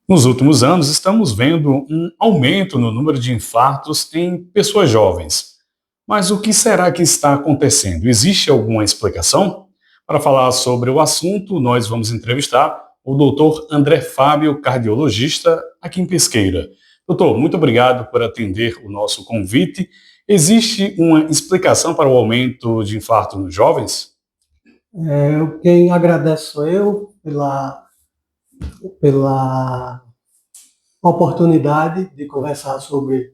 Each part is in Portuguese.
Nos últimos anos, estamos vendo um aumento no número de infartos em pessoas jovens. Mas o que será que está acontecendo? Existe alguma explicação? Para falar sobre o assunto, nós vamos entrevistar o doutor André Fábio, cardiologista, aqui em Pesqueira. Doutor, muito obrigado por atender o nosso convite. Existe uma explicação para o aumento de infarto nos jovens? Quem agradece sou eu pela oportunidade de conversar sobre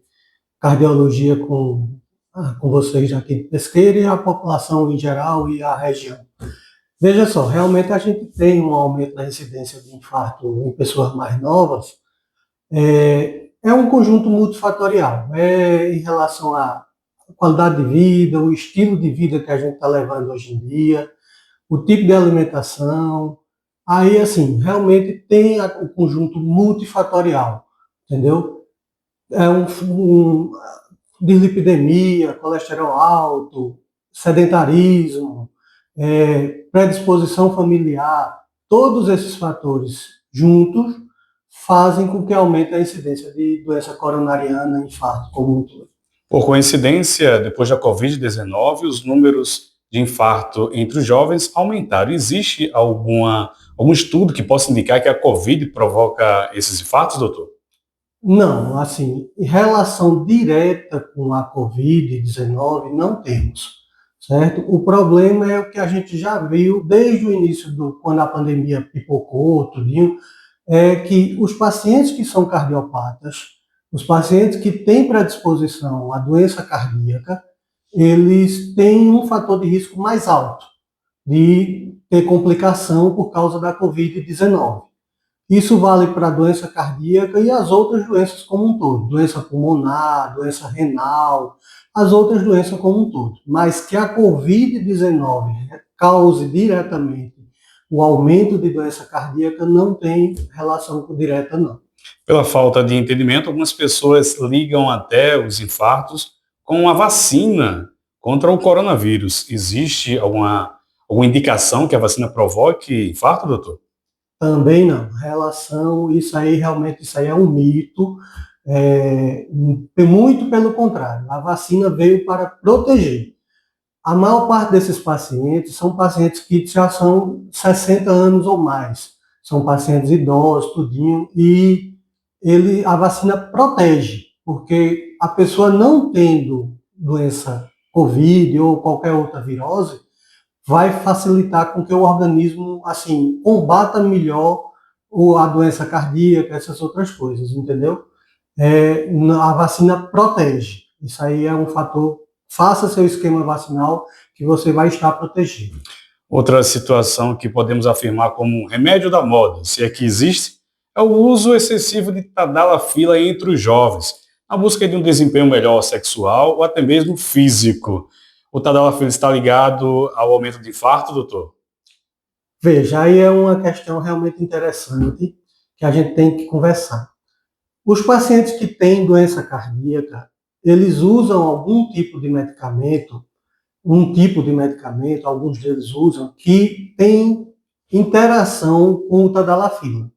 cardiologia com vocês aqui de Pesqueira e a população em geral e a região. Veja só, realmente a gente tem um aumento da incidência de infarto em pessoas mais novas. É um conjunto multifatorial, em relação à qualidade de vida, o estilo de vida que a gente está levando hoje em dia, o tipo de alimentação. Aí, assim, realmente tem o conjunto multifatorial, entendeu? É dislipidemia, colesterol alto, sedentarismo, predisposição familiar, todos esses fatores juntos fazem com que aumente a incidência de doença coronariana, infarto como um todo. Por coincidência, depois da Covid-19, os números de infarto entre os jovens aumentaram. Existe algum estudo que possa indicar que a Covid provoca esses infartos, doutor? Não, assim, em relação direta com a Covid-19, não temos, certo? O problema é o que a gente já viu desde o início, quando a pandemia pipocou, tudinho, é que os pacientes que são cardiopatas, os pacientes que têm predisposição à doença cardíaca, eles têm um fator de risco mais alto de ter complicação por causa da Covid-19. Isso vale para a doença cardíaca e as outras doenças como um todo, doença pulmonar, doença renal, as outras doenças como um todo. Mas que a Covid-19 cause diretamente o aumento de doença cardíaca não tem relação direta, não. Pela falta de entendimento, algumas pessoas ligam até os infartos com a vacina contra o coronavírus. Existe alguma indicação que a vacina provoque infarto, doutor? Também não. Relação, isso aí realmente isso aí é um mito. Muito pelo contrário, a vacina veio para proteger. A maior parte desses pacientes são pacientes que já são 60 anos ou mais, são pacientes idosos, tudinho, e a vacina protege, porque a pessoa não tendo doença COVID ou qualquer outra virose, vai facilitar com que o organismo, assim, combata melhor a doença cardíaca, essas outras coisas, entendeu? A vacina protege. Isso aí é um fator. Faça seu esquema vacinal que você vai estar protegido. Outra situação que podemos afirmar como um remédio da moda, se é que existe, é o uso excessivo de tadalafila entre os jovens, na busca de um desempenho melhor sexual ou até mesmo físico. O tadalafila está ligado ao aumento de infarto, doutor? Veja, aí é uma questão realmente interessante que a gente tem que conversar. Os pacientes que têm doença cardíaca, eles usam algum tipo de medicamento, alguns deles usam, que tem interação com o tadalafila.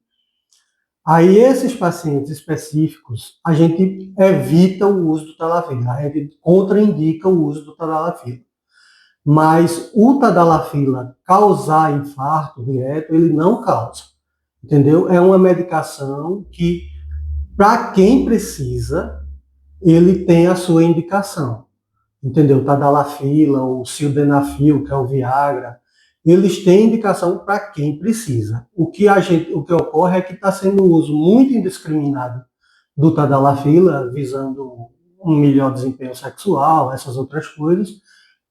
Aí esses pacientes específicos, a gente evita o uso do tadalafila, a gente contraindica o uso do tadalafila. Mas o tadalafila causar infarto direto, ele não causa, entendeu? É uma medicação que, para quem precisa, ele tem a sua indicação, entendeu? Tadalafila, o sildenafil, que é o Viagra, eles têm indicação para quem precisa. O que ocorre é que está sendo um uso muito indiscriminado do tadalafila, visando um melhor desempenho sexual, essas outras coisas,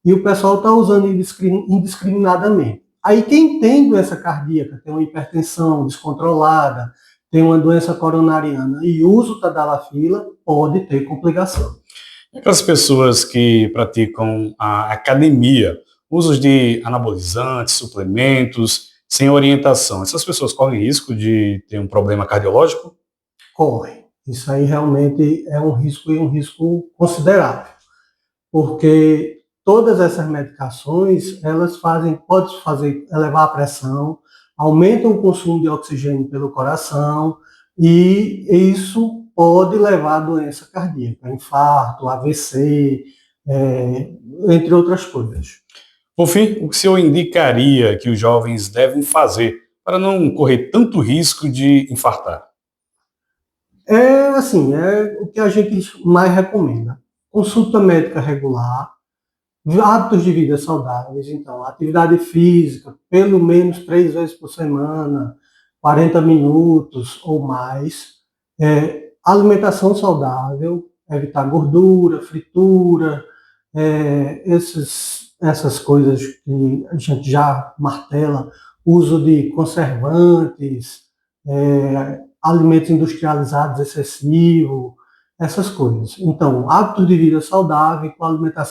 e o pessoal está usando indiscriminadamente. Aí quem tem doença cardíaca, tem uma hipertensão descontrolada, tem uma doença coronariana e usa o tadalafila, pode ter complicação. Aquelas pessoas que praticam a academia, usos de anabolizantes, suplementos, sem orientação, essas pessoas correm risco de ter um problema cardiológico? Corre. Isso aí realmente é um risco e um risco considerável, porque todas essas medicações, elas podem elevar a pressão, aumentam o consumo de oxigênio pelo coração, e isso pode levar a doença cardíaca, infarto, AVC, entre outras coisas. Por fim, o que o senhor indicaria que os jovens devem fazer para não correr tanto risco de infartar? É o que a gente mais recomenda. Consulta médica regular, hábitos de vida saudáveis, então, atividade física, pelo menos 3 vezes por semana, 40 minutos ou mais, alimentação saudável, evitar gordura, fritura, essas coisas que a gente já martela, uso de conservantes, alimentos industrializados excessivo, essas coisas. Então, hábito de vida saudável com alimentação